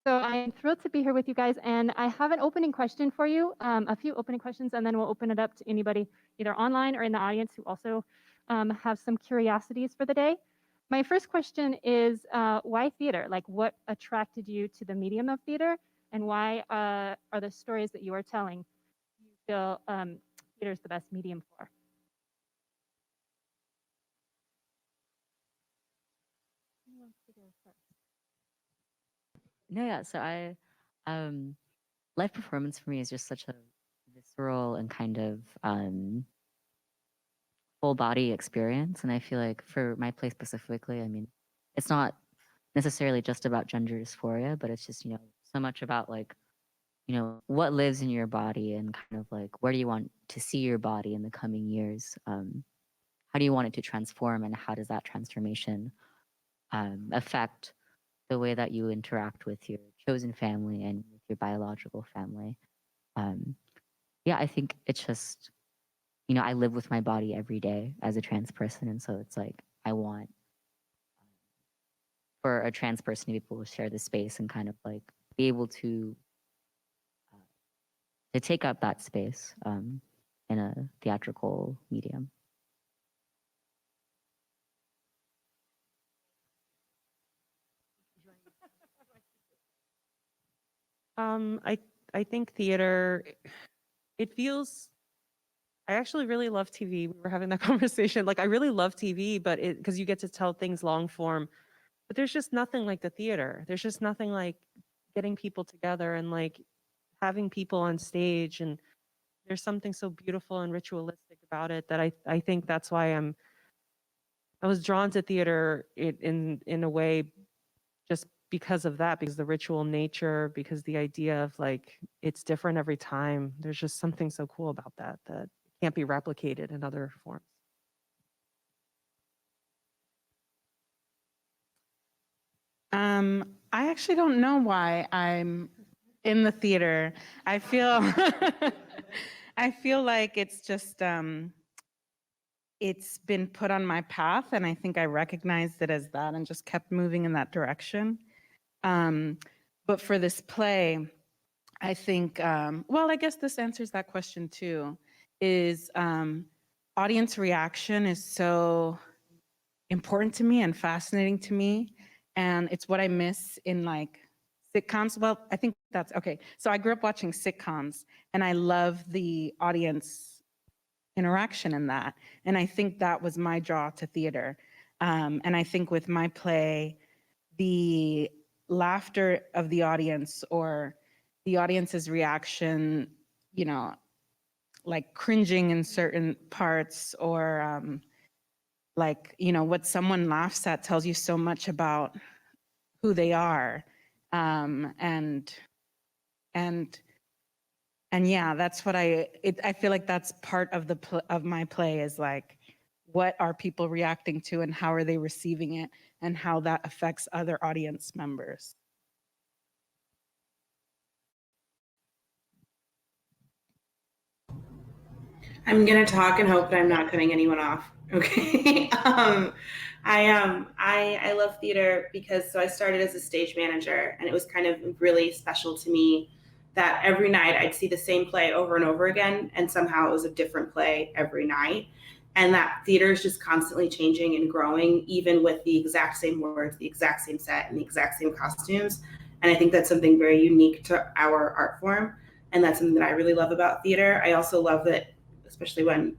So I am thrilled to be here with you guys, and I have an opening question for you, a few opening questions, and then we'll open it up to anybody either online or in the audience who also have some curiosities for the day. My first question is, why theater? Like, what attracted you to the medium of theater, and why are the stories that you are telling you feel theater is the best medium for? Who wants to go first? No, yeah. So um, live performance for me is just such a visceral and kind of full body experience. And I feel like for my play specifically, I mean, it's not necessarily just about gender dysphoria, but it's just, so much about like, what lives in your body and kind of like where do you want to see your body in the coming years? How do you want it to transform, and how does that transformation affect the way that you interact with your chosen family and with your biological family? Yeah, I think it's just, I live with my body every day as a trans person. And so it's like, I want for a trans person to be able to share the space and kind of like be able to take up that space in a theatrical medium. I think theater, it feels. I actually really love TV. We were having that conversation. Like I really love TV, but because you get to tell things long form, but there's just nothing like the theater. There's just nothing like getting people together and like having people on stage, and there's something so beautiful and ritualistic about it that I think that's why I was drawn to theater in a way just because of that, because the ritual nature, because the idea of like it's different every time. There's just something so cool about that that can't be replicated in other forms. I actually don't know why I'm in the theater. I feel I feel like it's just it's been put on my path, and I think I recognized it as that and just kept moving in that direction. But for this play, I think, well, I guess this answers that question too, is audience reaction is so important to me and fascinating to me. And it's what I miss in like sitcoms. Well, I think that's okay. So I grew up watching sitcoms, and I love the audience interaction in that. And I think that was my draw to theater. And I think with my play, the laughter of the audience or the audience's reaction, like cringing in certain parts or like, what someone laughs at tells you so much about who they are. And yeah, that's what I feel like that's part of of my play is like, what are people reacting to and how are they receiving it and how that affects other audience members. I'm gonna talk and hope that I'm not cutting anyone off. Okay. I love theater because I started as a stage manager, and it was kind of really special to me that every night I'd see the same play over and over again, and somehow it was a different play every night. And that theater is just constantly changing and growing, even with the exact same words, the exact same set, and the exact same costumes. And I think that's something very unique to our art form. And that's something that I really love about theater. I also love that, especially when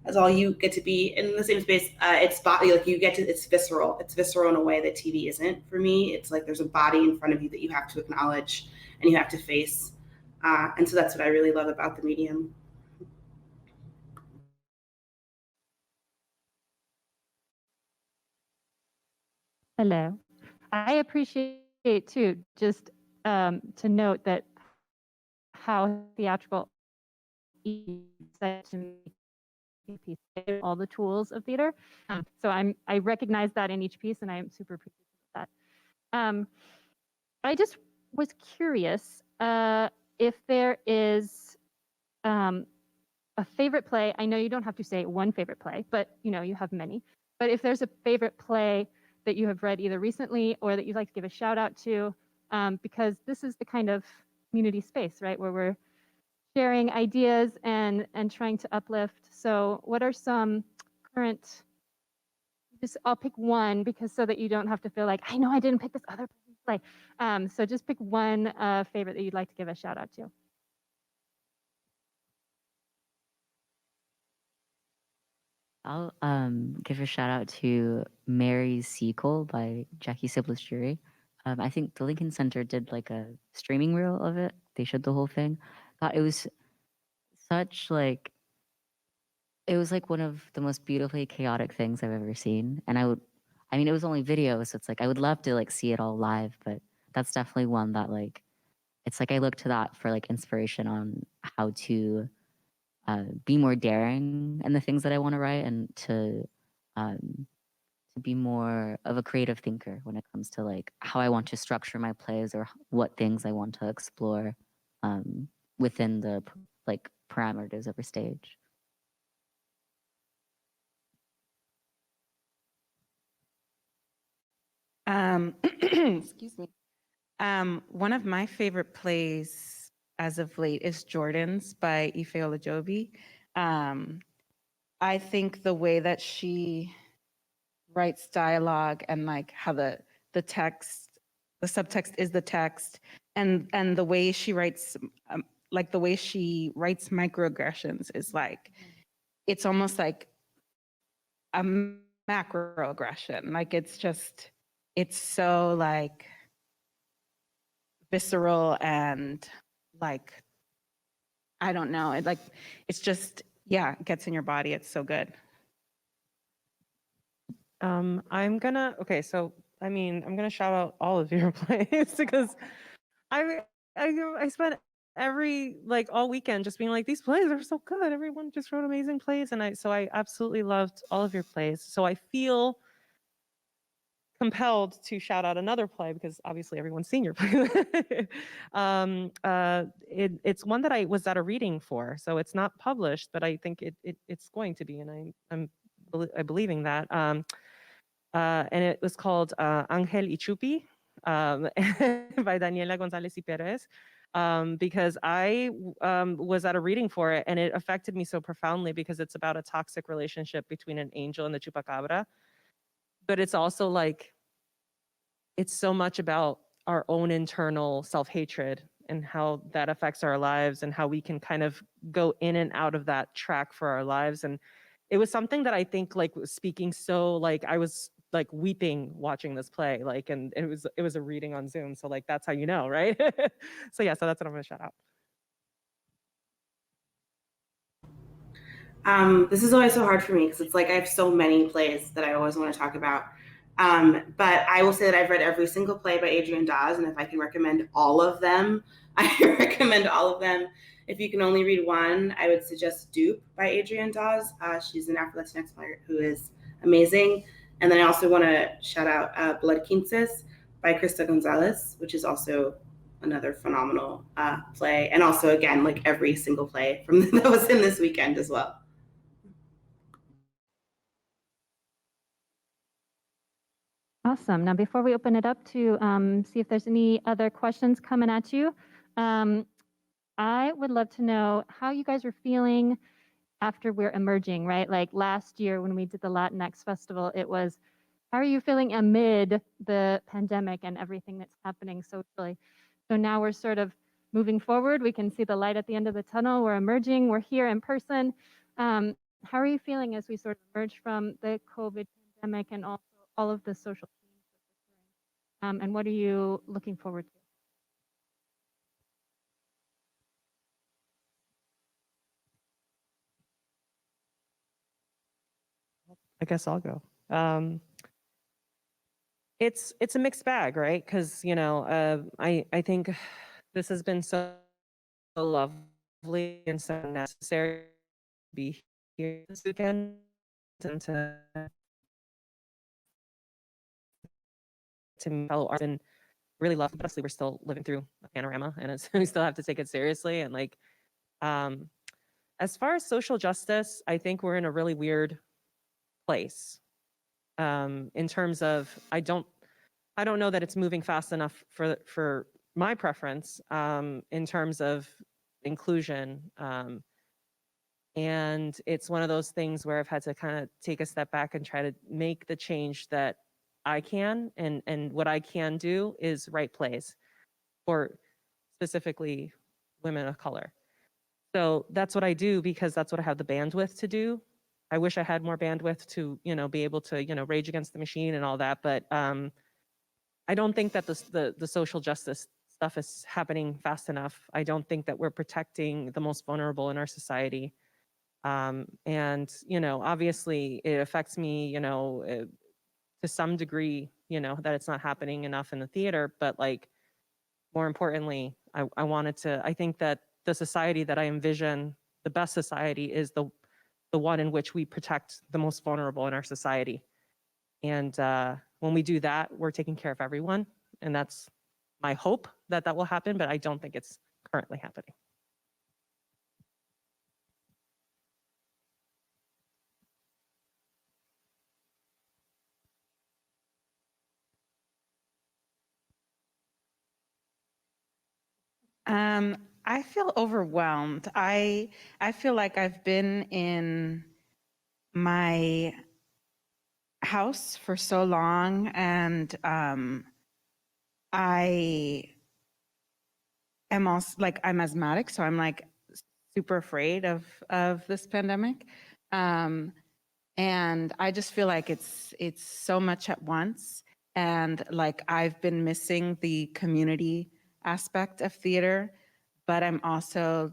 as all you get to be in the same space, it's body, like it's visceral in a way that TV isn't for me. It's like there's a body in front of you that you have to acknowledge and you have to face, and so that's what I really love about the medium. Hello. I appreciate too, just to note that how theatrical to me all the tools of theater. So I recognize that in each piece, and I am super appreciative of that. I just was curious if there is a favorite play. I know you don't have to say one favorite play, but you have many. But if there's a favorite play that you have read either recently or that you'd like to give a shout out to, because this is the kind of community space, right, where we're sharing ideas and trying to uplift. So what are some current, just I'll pick one because so that you don't have to feel like, I know I didn't pick this other play. So just pick one favorite that you'd like to give a shout out to. I'll give a shout out to Mary's Sequel by Jackie Siblis Jury. I think the Lincoln Center did like a streaming reel of it. They showed the whole thing. God, it was such like it was like one of the most beautifully chaotic things I've ever seen. And I mean, it was only video, so it's like I would love to like see it all live, but that's definitely one that like it's like I look to that for like inspiration on how to be more daring in the things that I want to write and to be more of a creative thinker when it comes to like how I want to structure my plays or what things I want to explore within the like parameters of a stage. Excuse me. One of my favorite plays as of late is Jordan's by Ife Olajobi. I think the way that she writes dialogue and like how the text, the subtext is the text, and the way she writes, like the way she writes microaggressions is like, it's almost like a macroaggression. Like it's just, it's so like visceral and like, I don't know, it like, it's just, yeah, it gets in your body. It's so good. I'm gonna shout out all of your plays because I spent every like all weekend just being like, these plays are so good. Everyone just wrote amazing plays, and I absolutely loved all of your plays. So I feel compelled to shout out another play because obviously everyone's seen your play. It's one that I was at a reading for, so it's not published, but I think it's going to be, and I'm believing that. And it was called Angel y Chupi by Daniela Gonzalez y Perez. Because I was at a reading for it and it affected me so profoundly because it's about a toxic relationship between an angel and the chupacabra. But it's also like, it's so much about our own internal self-hatred and how that affects our lives and how we can kind of go in and out of that track for our lives. And it was something that I think like was speaking so like I was like weeping watching this play, like, and it was a reading on Zoom. So like, that's how you know, right? So yeah, so that's what I'm gonna shout out. This is always so hard for me because it's like I have so many plays that I always want to talk about. But I will say that I've read every single play by Adrienne Dawes, and if I can recommend all of them, I recommend all of them. If you can only read one, I would suggest Dupe by Adrienne Dawes. She's an Afro-Latinx playwright who is amazing. And then I also want to shout out Blood Quinces by Krista Gonzalez, which is also another phenomenal play. And also, again, like every single play from that was in this weekend as well. Awesome. Now, before we open it up to see if there's any other questions coming at you, I would love to know how you guys are feeling after we're emerging, right? Like last year when we did the Latinx festival, it was, how are you feeling amid the pandemic and everything that's happening socially? So now we're sort of moving forward. We can see the light at the end of the tunnel. We're emerging. We're here in person. How are you feeling as we sort of emerge from the COVID pandemic and also all of the social change that's occurring? And what are you looking forward to? I guess I'll go. It's a mixed bag, right? Because I think this has been so lovely and so necessary to be here this weekend and to fellow artists and really love. Honestly, we're still living through a panorama, and we still have to take it seriously. And like, as far as social justice, I think we're in a really weird place in terms of I don't know that it's moving fast enough for my preference in terms of inclusion. And it's one of those things where I've had to kind of take a step back and try to make the change that I can. And what I can do is write plays for specifically women of color. So that's what I do because that's what I have the bandwidth to do. I wish I had more bandwidth to, be able to, rage against the machine and all that. But I don't think that the social justice stuff is happening fast enough. I don't think that we're protecting the most vulnerable in our society. And, obviously it affects me, to some degree, that it's not happening enough in the theater, but like, more importantly, I think that the society that I envision, the best society is the one in which we protect the most vulnerable in our society. And when we do that, we're taking care of everyone. And that's my hope that that will happen, but I don't think it's currently happening. I feel overwhelmed. I feel like I've been in my house for so long, and I am also like, I'm asthmatic, so I'm like super afraid of this pandemic. And I just feel like it's so much at once, and like I've been missing the community aspect of theater, but I'm also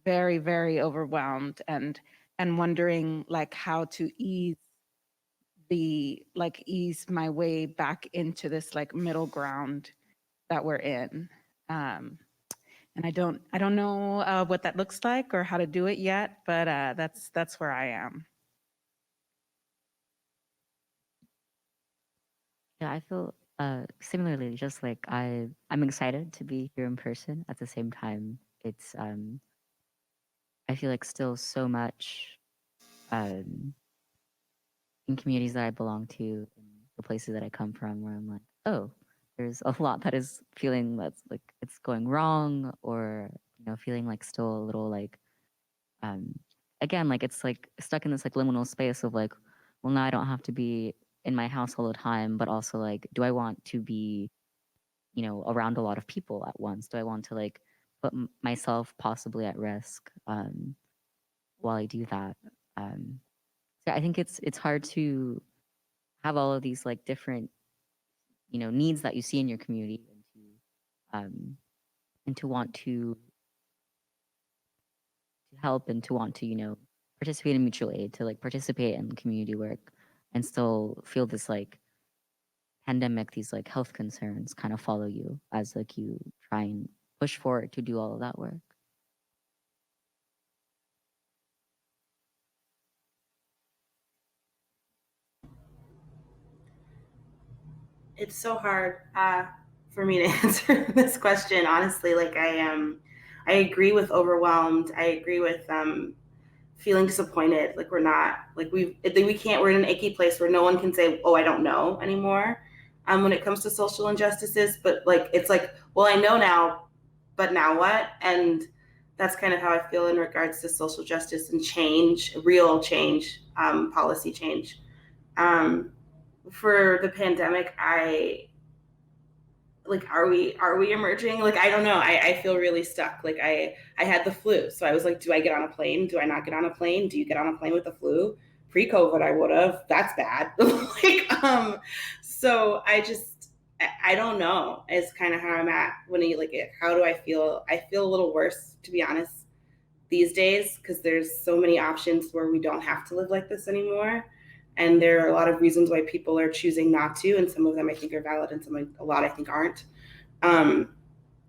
very, very overwhelmed and wondering like how to ease my way back into this like middle ground that we're in. And I don't know what that looks like or how to do it yet, but that's where I am. Yeah, I feel similarly, just like I'm excited to be here in person. At the same time, it's I feel like still so much um in communities that I belong to, in the places that I come from, where I'm like, oh, there's a lot that is feeling that's like it's going wrong, or feeling like still a little like um again, like it's like stuck in this like liminal space of like, well, now I don't have to be in my house all the time, but also like, do I want to be around a lot of people at once? Do I want to like put myself possibly at risk while I do that? So I think it's hard to have all of these like different needs that you see in your community, and to want to help, and to want to participate in mutual aid, to like participate in community work, and still feel this like pandemic, these like health concerns kind of follow you as like you try and push forward to do all of that work. It's so hard for me to answer this question, honestly. Like I agree with overwhelmed. I agree with feeling disappointed. Like we're not, like we can't, we're in an icky place where no one can say, oh, I don't know anymore when it comes to social injustices. But like, it's like, well, I know now, but now what? And that's kind of how I feel in regards to social justice and change, real change, policy change. For the pandemic, are we emerging? Like I don't know. I feel really stuck. Like I had the flu, so I was like, do I get on a plane? Do I not get on a plane? Do you get on a plane with the flu? Pre-COVID I would have. That's bad. So I don't know is kind of how I'm at when you like it. How do I feel? I feel a little worse, to be honest, these days, because there's so many options where we don't have to live like this anymore. And there are a lot of reasons why people are choosing not to, and some of them I think are valid, and a lot I think aren't.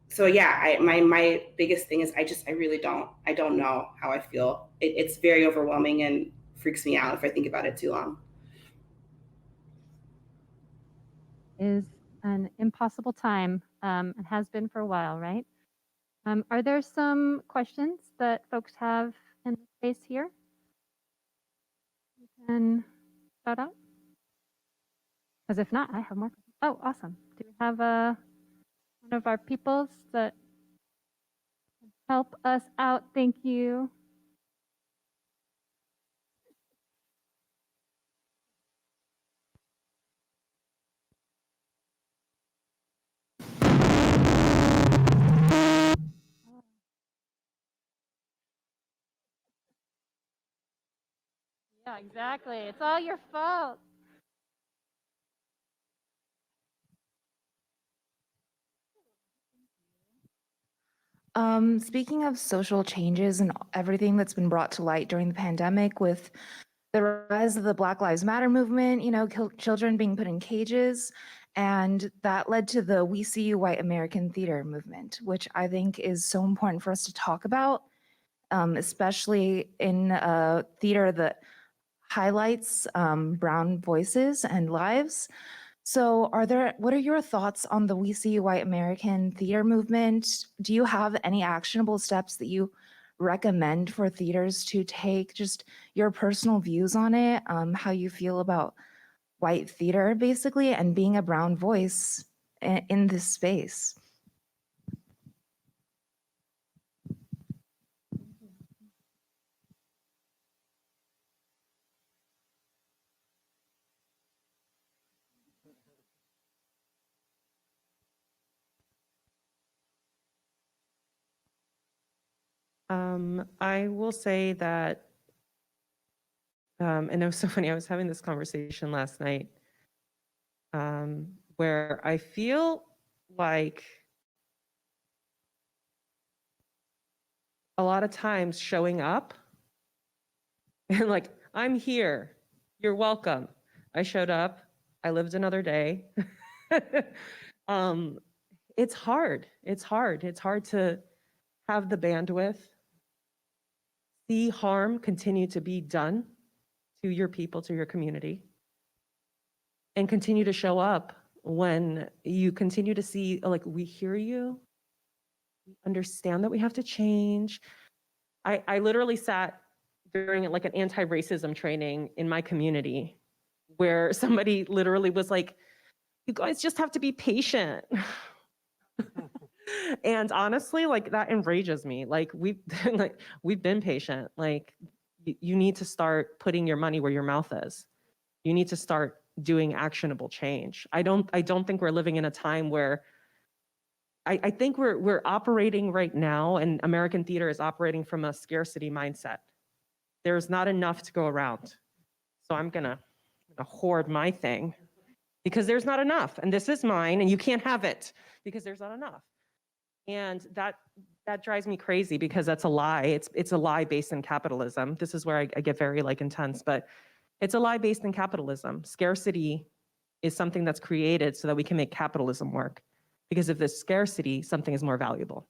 So yeah, my biggest thing is I really don't know how I feel. It's very overwhelming and freaks me out if I think about it too long. Is an impossible time and has been for a while, right? Are there some questions that folks have in the space here? You can shout out. Because if not, I have more. Oh, awesome. Do we have one of our peoples that can help us out? Thank you. Yeah, exactly. It's all your fault. Speaking of social changes and everything that's been brought to light during the pandemic with the rise of the Black Lives Matter movement, children being put in cages, and that led to the We See You White American Theater movement, which I think is so important for us to talk about, especially in a theater that highlights brown voices and lives. So what are your thoughts on the We See You White American Theater movement? Do you have any actionable steps that you recommend for theaters to take? Just your personal views on it, how you feel about white theater basically, and being a brown voice in this space. I will say that, and it was so funny, I was having this conversation last night where I feel like a lot of times showing up and like, I'm here, you're welcome. I showed up, I lived another day. It's hard. It's hard to have the bandwidth, see harm continue to be done to your people, to your community, and continue to show up when you continue to see, like, we hear you, we understand that we have to change. I literally sat during like an anti-racism training in my community where somebody literally was like, you guys just have to be patient. And honestly, like that enrages me. Like we've been patient. Like you need to start putting your money where your mouth is. You need to start doing actionable change. I don't think we're living in a time where I think we're operating right now, and American theater is operating from a scarcity mindset. There's not enough to go around. So I'm gonna hoard my thing because there's not enough. And this is mine and you can't have it because there's not enough. And that drives me crazy because that's a lie. It's a lie based in capitalism. This is where I get very like intense, but it's a lie based in capitalism. Scarcity is something that's created so that we can make capitalism work. Because if there's scarcity, something is more valuable.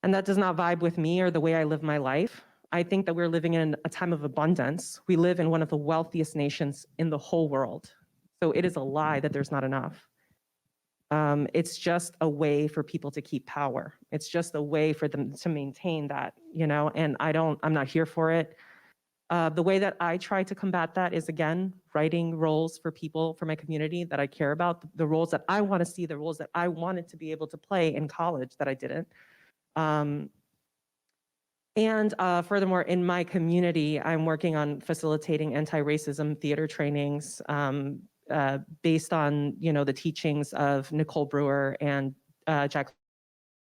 And that does not vibe with me or the way I live my life. I think that we're living in a time of abundance. We live in one of the wealthiest nations in the whole world. So it is a lie that there's not enough. It's just a way for people to keep power. It's just a way for them to maintain that, and I'm not here for it. The way that I try to combat that is, again, writing roles for people, for my community that I care about, the roles that I want to see, the roles that I wanted to be able to play in college that I didn't. And furthermore, in my community, I'm working on facilitating anti-racism theater trainings based on, the teachings of Nicole Brewer and Jacqueline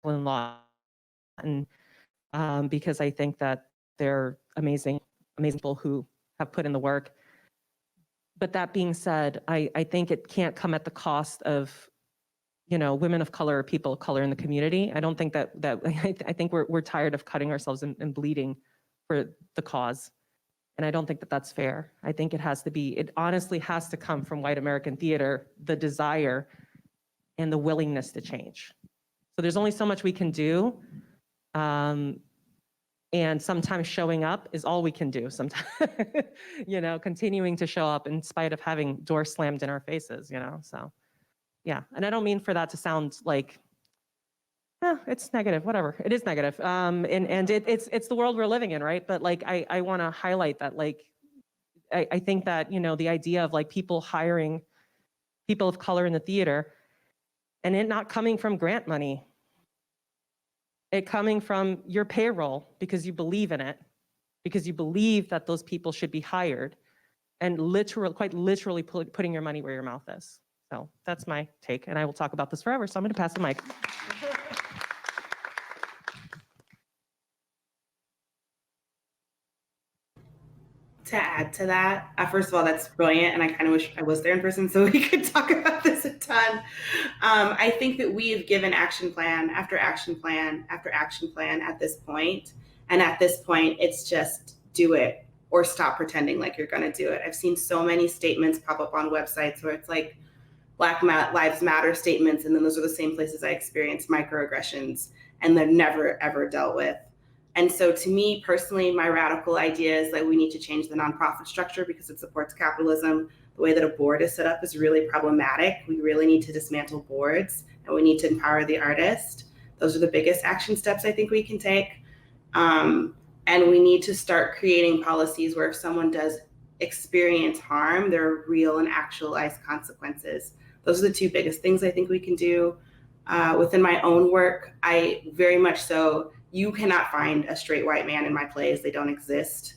Lawton, because I think that they're amazing people who have put in the work. But that being said, I think it can't come at the cost of, women of color or people of color in the community. I don't think that I think we're tired of cutting ourselves and bleeding for the cause. And I don't think that that's fair. I think it honestly has to come from white American theater, the desire and the willingness to change. So there's only so much we can do. And sometimes showing up is all we can do. Sometimes, continuing to show up in spite of having doors slammed in our faces, so yeah. And I don't mean for that to sound like, it's negative, whatever. It is negative. And it's the world we're living in, right? But like, I want to highlight that, like, I think that, the idea of like people hiring people of color in the theater, and it not coming from grant money, it coming from your payroll because you believe in it, because you believe that those people should be hired, and quite literally putting your money where your mouth is. So that's my take, and I will talk about this forever, so I'm gonna pass the mic. To add to that, first of all, that's brilliant, and I kind of wish I was there in person so we could talk about this a ton. I think that we have given action plan after action plan after action plan at this point, and at this point, it's just do it or stop pretending like you're going to do it. I've seen so many statements pop up on websites where it's like Black Lives Matter statements, and then those are the same places I experienced microaggressions, and they're never ever dealt with. And so to me personally, my radical idea is that we need to change the nonprofit structure because it supports capitalism. The way that a board is set up is really problematic. We really need to dismantle boards, and we need to empower the artist. Those are the biggest action steps I think we can take. And we need to start creating policies where if someone does experience harm, there are real and actualized consequences. Those are the two biggest things I think we can do. Within my own work, I very much so, you cannot find a straight white man in my plays. They don't exist.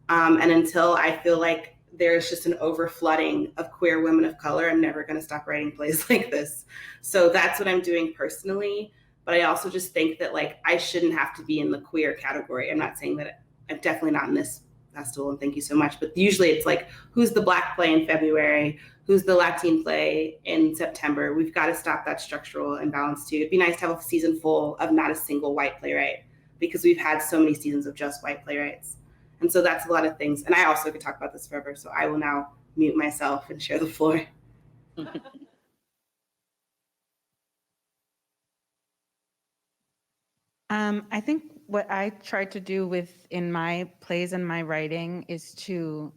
And until I feel like there's just an overflooding of queer women of color, I'm never going to stop writing plays like this. So that's what I'm doing personally. But I also just think that like I shouldn't have to be in the queer category. I'm not saying that I'm definitely not in this festival, and thank you so much. But usually it's like, who's the Black play in February? Who's the Latin play in September? We've got to stop that structural imbalance too. It'd be nice to have a season full of not a single white playwright, because we've had so many seasons of just white playwrights. And so that's a lot of things. And I also could talk about this forever. So I will now mute myself and share the floor. I think what I try to do in my plays and my writing is to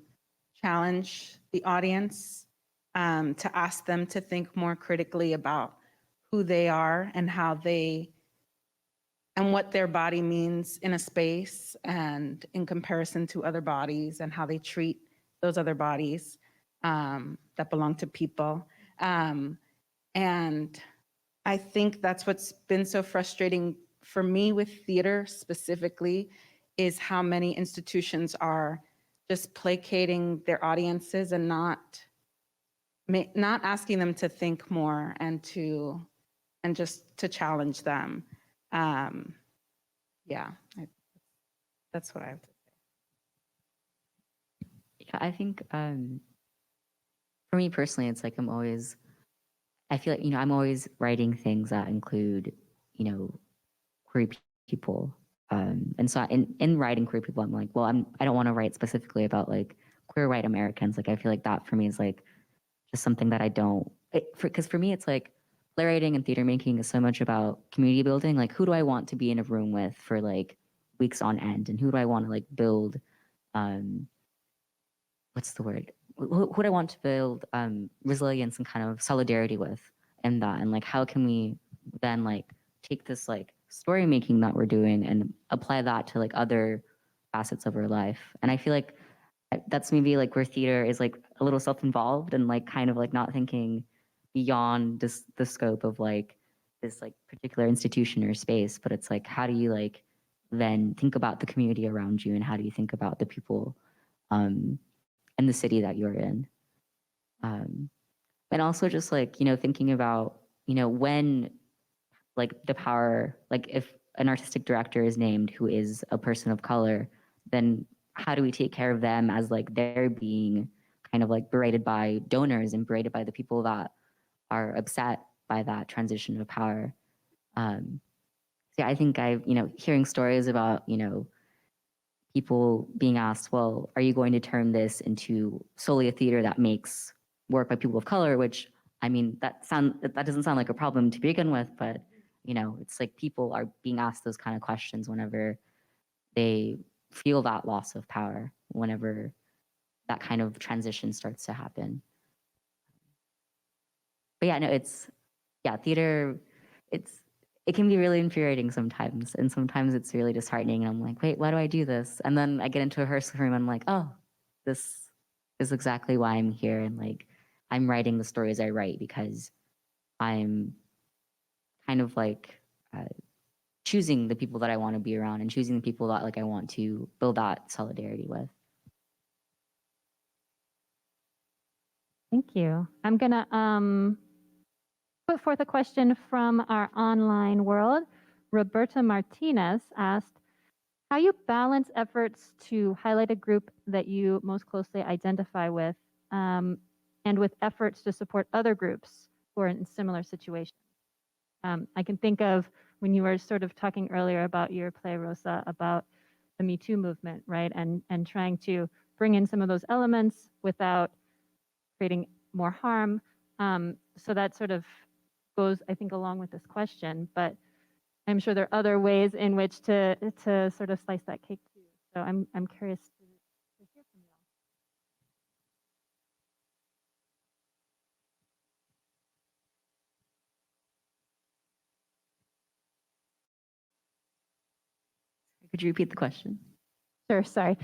challenge the audience, to ask them to think more critically about who they are and how they, and what their body means in a space and in comparison to other bodies, and how they treat those other bodies that belong to people. And I think that's what's been so frustrating for me with theater specifically, is how many institutions are just placating their audiences and not asking them to think more and just to challenge them. Yeah, that's what I have to say. Yeah, I think for me personally, it's like I feel like, I'm always writing things that include, queer people. And so in writing queer people, I'm like, well, I don't want to write specifically about like queer white Americans. Like, I feel like that for me is like just something that I don't, because for me, it's like playwriting and theater making is so much about community building. Like, who do I want to be in a room with for like weeks on end? And who do I want to like build, what's the word? Who do I want to build resilience and kind of solidarity with in that? And like, how can we then like take this like story making that we're doing and apply that to like other facets of our life? And I feel like that's maybe like where theater is like a little self-involved and like kind of like not thinking beyond the scope of like this like particular institution or space, but it's like, how do you like then think about the community around you, and how do you think about the people in the city that you're in? And also just like, thinking about, when like the power, like if an artistic director is named who is a person of color, then how do we take care of them as like they're being kind of like berated by donors and berated by the people that are upset by that transition of power? So I think hearing stories about, people being asked, well, are you going to turn this into solely a theater that makes work by people of color? Which, I mean, that doesn't sound like a problem to begin with, but it's like people are being asked those kind of questions whenever they feel that loss of power, whenever that kind of transition starts to happen. But yeah, theater, it can be really infuriating sometimes, and sometimes it's really disheartening, and I'm like, wait, why do I do this? And then I get into a rehearsal room and I'm like, oh, this is exactly why I'm here, and like I'm writing the stories I write because I'm kind of like choosing the people that I want to be around and choosing the people that like I want to build that solidarity with. Thank you. I'm gonna put forth a question from our online world. Roberta Martinez asked, how you balance efforts to highlight a group that you most closely identify with and with efforts to support other groups who are in similar situations. I can think of when you were sort of talking earlier about your play, Rosa, about the Me Too movement, right? And trying to bring in some of those elements without creating more harm. So that sort of goes, I think, along with this question, but I'm sure there are other ways in which to sort of slice that cake too. So I'm curious to hear from you all. Could you repeat the question? Sure, sorry.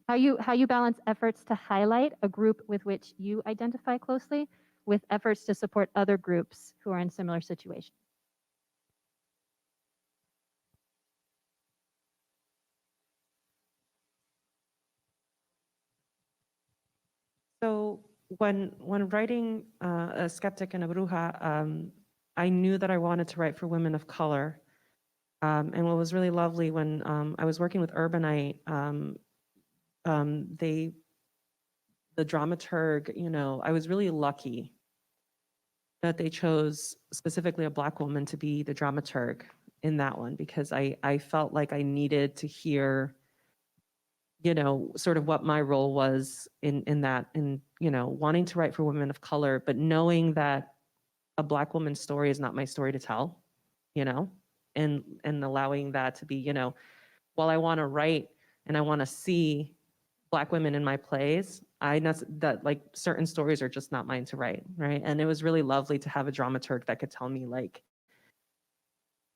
How you balance efforts to highlight a group with which you identify closely with efforts to support other groups who are in similar situations. So when writing A Skeptic and a Bruja, I knew that I wanted to write for women of color. And what was really lovely when I was working with Urbanite, the dramaturg, you know, I was really lucky that they chose specifically a Black woman to be the dramaturg in that one, because I felt like I needed to hear, you know, sort of what my role was in that, in, you know, wanting to write for women of color, but knowing that a Black woman's story is not my story to tell, you know, and allowing that to be, you know, while I want to write and I want to see Black women in my plays, I know that like certain stories are just not mine to write, right? And it was really lovely to have a dramaturg that could tell me like,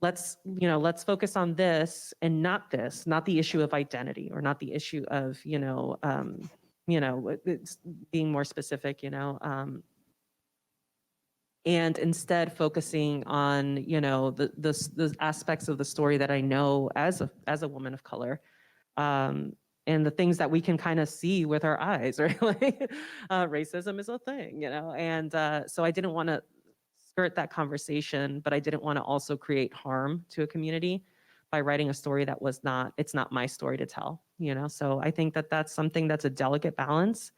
let's focus on this and not this, not the issue of identity or not the issue of, it's being more specific, and instead focusing on, the aspects of the story that I know as a woman of color, and the things that we can kind of see with our eyes, right? Like, racism is a thing, and so I didn't want to skirt that conversation, but I didn't want to also create harm to a community by writing a story that it's not my story to tell, So I think that that's something that's a delicate balance.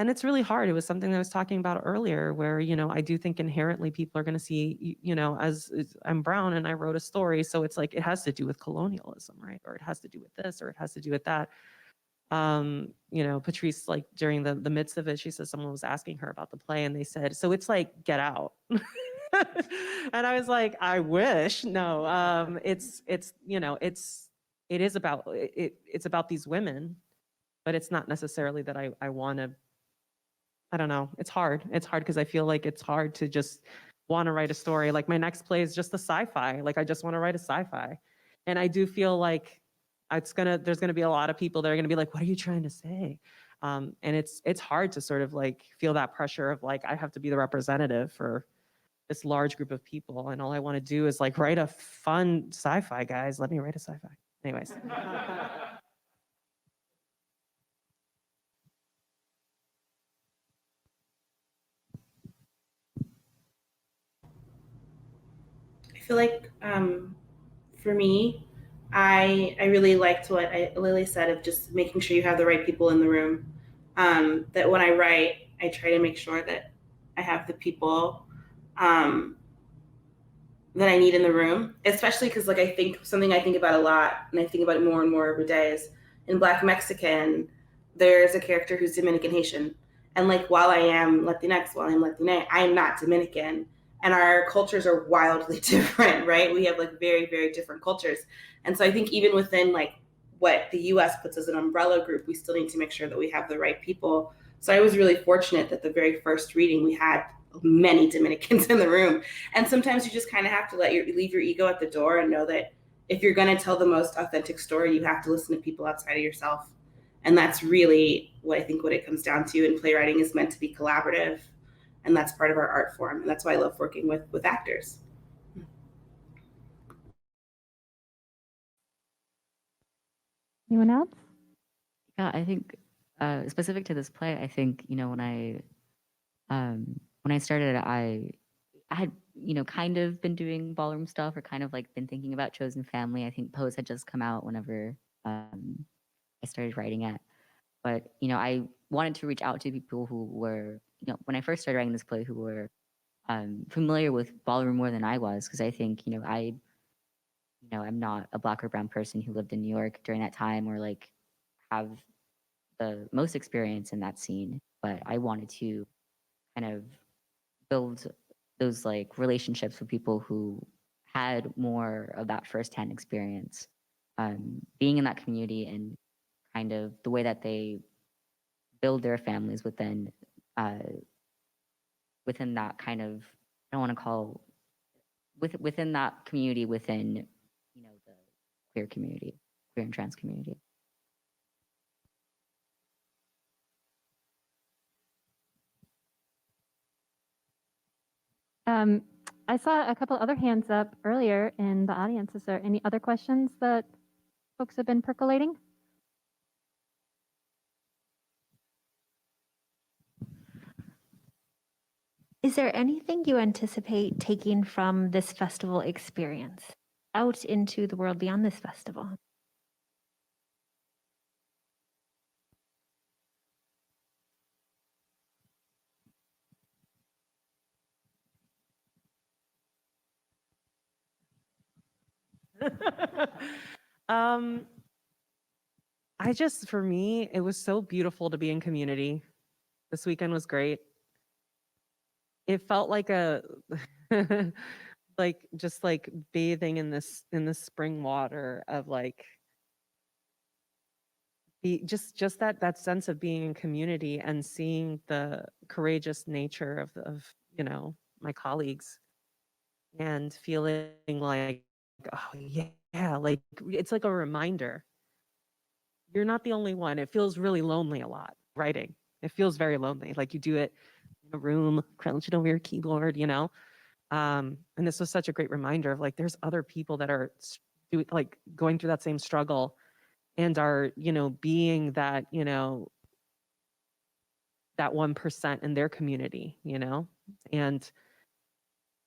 And it's really hard. It was something that I was talking about earlier where, I do think inherently people are going to see, as I'm brown and I wrote a story. So it's like, it has to do with colonialism, right? Or it has to do with this, or it has to do with that. Patrice, like during the midst of it, she said someone was asking her about the play and they said, so it's like Get Out. And I was like, I wish. No, it's about these women, but it's not necessarily that I want to. I don't know. It's hard. It's hard because I feel like it's hard to just want to write a story. Like my next play is just a sci-fi. Like I just want to write a sci-fi. And I do feel like there's gonna be a lot of people that are gonna be like, what are you trying to say? And it's hard to sort of like feel that pressure of like, I have to be the representative for this large group of people. And all I want to do is like write a fun sci-fi, guys. Let me write a sci-fi. Anyways. I feel like for me, I really liked what Lily said of just making sure you have the right people in the room. That when I write, I try to make sure that I have the people that I need in the room, especially because like I think about a lot, and I think about it more and more every day is in Black Mexican, there's a character who's Dominican Haitian. And like while I am Latinx, I am not Dominican. And our cultures are wildly different, right? We have like very, very different cultures. And so I think even within like what the US puts as an umbrella group, we still need to make sure that we have the right people. So I was really fortunate that the very first reading we had many Dominicans in the room. And sometimes you just kind of have to leave your ego at the door and know that if you're going to tell the most authentic story, you have to listen to people outside of yourself. And that's really what I think what it comes down to. And playwriting is meant to be collaborative, and that's part of our art form. And that's why I love working with actors. Anyone else? Yeah, I think specific to this play, I think, you know, when I started, I had, you know, kind of been doing ballroom stuff or kind of like been thinking about Chosen Family. I think Pose had just come out whenever I started writing it. But, you know, I wanted to reach out to people who were, you know, when I first started writing this play, who were familiar with ballroom more than I was, because I think, you know, I'm not a Black or brown person who lived in New York during that time or like have the most experience in that scene. But I wanted to kind of build those like relationships with people who had more of that firsthand experience, being in that community and kind of the way that they build their families uh, within that kind of, I don't want to call within that community within, you know, the queer community, queer and trans community. I saw a couple other hands up earlier in the audience. Is there any other questions that folks have been percolating? Is there anything you anticipate taking from this festival experience out into the world beyond this festival? I just, for me, it was so beautiful to be in community. This weekend was great. It felt like a like just like bathing in this spring water of like just that sense of being in community and seeing the courageous nature of you know, my colleagues and feeling like, oh yeah, like it's like a reminder. You're not the only one. It feels really lonely a lot writing. It feels very lonely. Like you do it in a room, crouching over your keyboard, you know? And this was such a great reminder of like, there's other people that are like going through that same struggle and are, you know, being that, you know, that 1% in their community, you know? And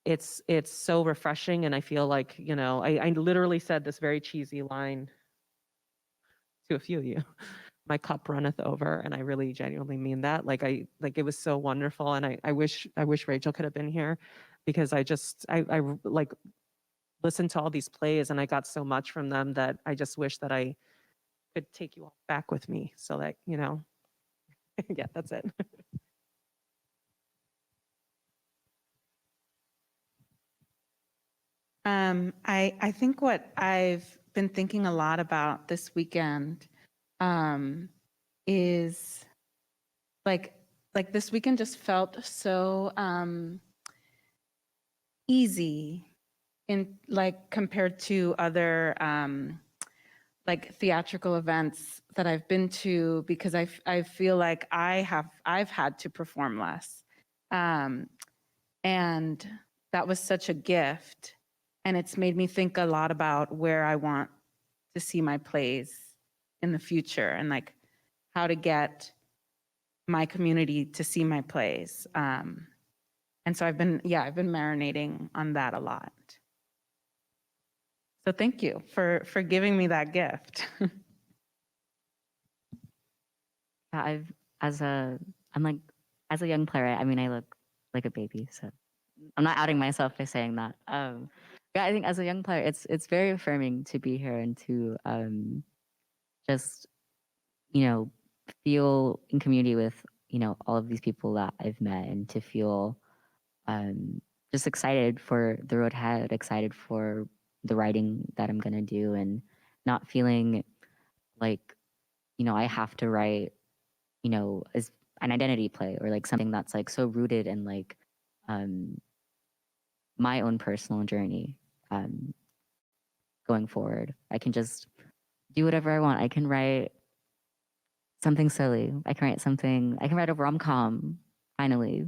it's so refreshing. And I feel like, you know, I literally said this very cheesy line to a few of you. My cup runneth over, and I really genuinely mean that. Like it was so wonderful, and I wish Rachel could have been here, because I like listened to all these plays and I got so much from them that I just wish that I could take you all back with me, so that, you know. Yeah, that's it. I think what I've been thinking a lot about this weekend is like this weekend just felt so easy in like compared to other like theatrical events that I've been to, because I feel like I've had to perform less, and that was such a gift, and it's made me think a lot about where I want to see my plays in the future, and like how to get my community to see my plays. And so I've been marinating on that a lot. So thank you for giving me that gift. Yeah, as a young playwright, I mean, I look like a baby, so I'm not outing myself by saying that. Yeah, I think as a young player, it's very affirming to be here and to just, you know, feel in community with, you know, all of these people that I've met, and to feel just excited for the road ahead, excited for the writing that I'm gonna do, and not feeling like, you know, I have to write, you know, as an identity play or like something that's like so rooted in like my own personal journey going forward. I can just do whatever I want. I can write something silly. I can write a rom-com, finally.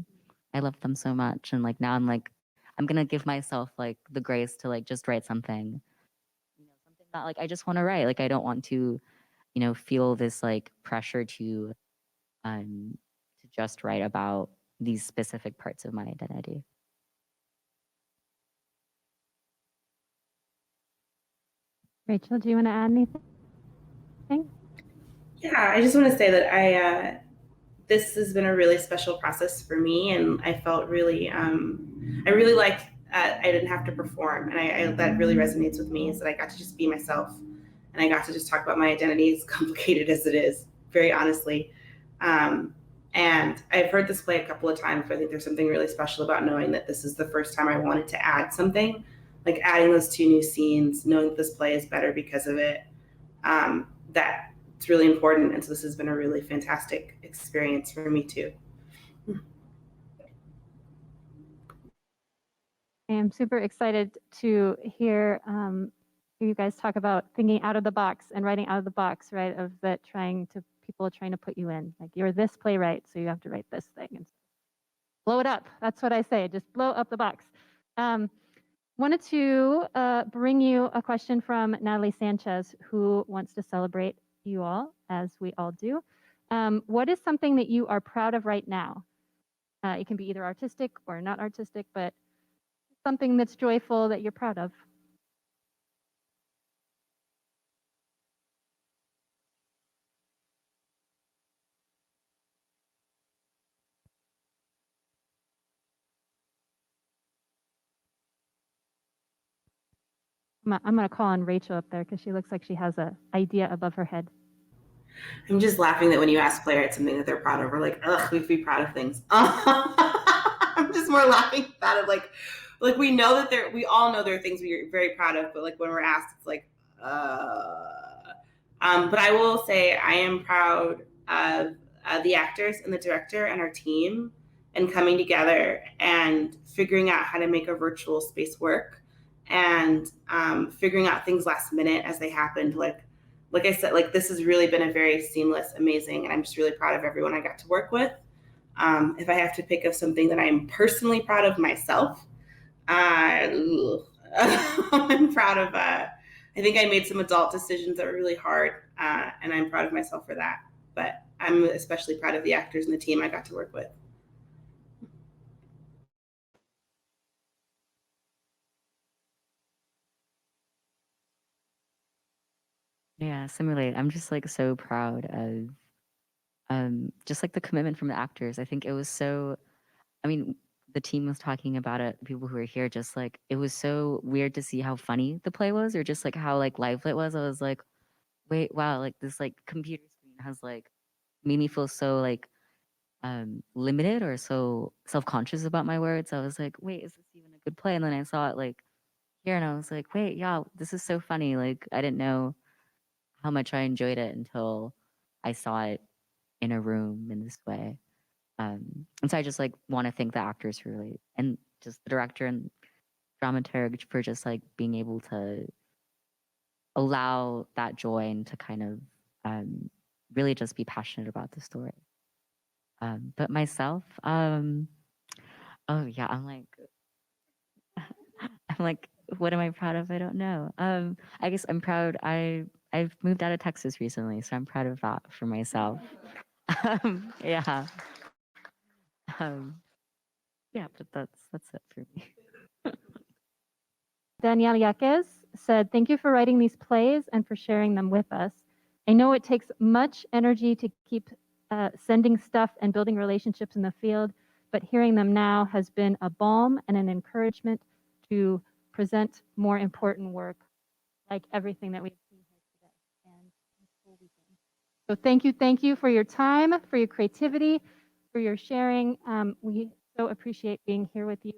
I love them so much. And like now I'm like, I'm gonna give myself like the grace to like just write something. Something that like I just want to write. Like I don't want to, feel this like pressure to just write about these specific parts of my identity. Rachel, do you want to add anything? Yeah, I just want to say that this has been a really special process for me, and I felt really, I really liked I didn't have to perform, and I that really resonates with me, is that I got to just be myself, and I got to just talk about my identity, as complicated as it is, very honestly. And I've heard this play a couple of times, but I think there's something really special about knowing that this is the first time I wanted to add something, like adding those 2 new scenes, knowing that this play is better because of it. That it's really important. And so this has been a really fantastic experience for me too. I am super excited to hear you guys talk about thinking out of the box and writing out of the box, right? Of that people are trying to put you in, like you're this playwright, so you have to write this thing and blow it up. That's what I say, just blow up the box. Wanted to bring you a question from Natalie Sanchez, who wants to celebrate you all, as we all do. What is something that you are proud of right now? It can be either artistic or not artistic, but something that's joyful that you're proud of. I'm going to call on Rachel up there because she looks like she has an idea above her head. I'm just laughing that when you ask playwrights something that they're proud of, we're like, ugh, we have to be proud of things. I'm just more laughing about it. Like we know that we all know there are things we're very proud of, but like when we're asked, it's like, but I will say I am proud of the actors and the director and our team, and coming together and figuring out how to make a virtual space work, and figuring out things last minute as they happened. Like I said, like this has really been a very seamless, amazing, and I'm just really proud of everyone I got to work with. If I have to pick of something that I'm personally proud of myself, I'm proud of, I think I made some adult decisions that were really hard, and I'm proud of myself for that. But I'm especially proud of the actors and the team I got to work with. Yeah, similarly, I'm just like so proud of just like the commitment from the actors. I think it was so, I mean, the team was talking about it, people who were here, just like it was so weird to see how funny the play was, or just like how like lively it was. I was like, wait, wow, like this like computer screen has like made me feel so like limited or so self-conscious about my words. I was like, wait, is this even a good play? And then I saw it like here and I was like, wait, yeah, this is so funny. Like I didn't know how much I enjoyed it until I saw it in a room in this way. And so I just like want to thank the actors for really, and just the director and dramaturg for just like being able to allow that joy and to kind of really just be passionate about the story. But myself, oh yeah, I'm like, what am I proud of? I don't know. I guess I'm proud. I've moved out of Texas recently, so I'm proud of that for myself. Yeah. Yeah, but that's it for me. Danielle Yaquez said, thank you for writing these plays and for sharing them with us. I know it takes much energy to keep sending stuff and building relationships in the field, but hearing them now has been a balm and an encouragement to present more important work, like everything that we've seen here today. And this whole weekend. So thank you for your time, for your creativity, for your sharing. We so appreciate being here with you.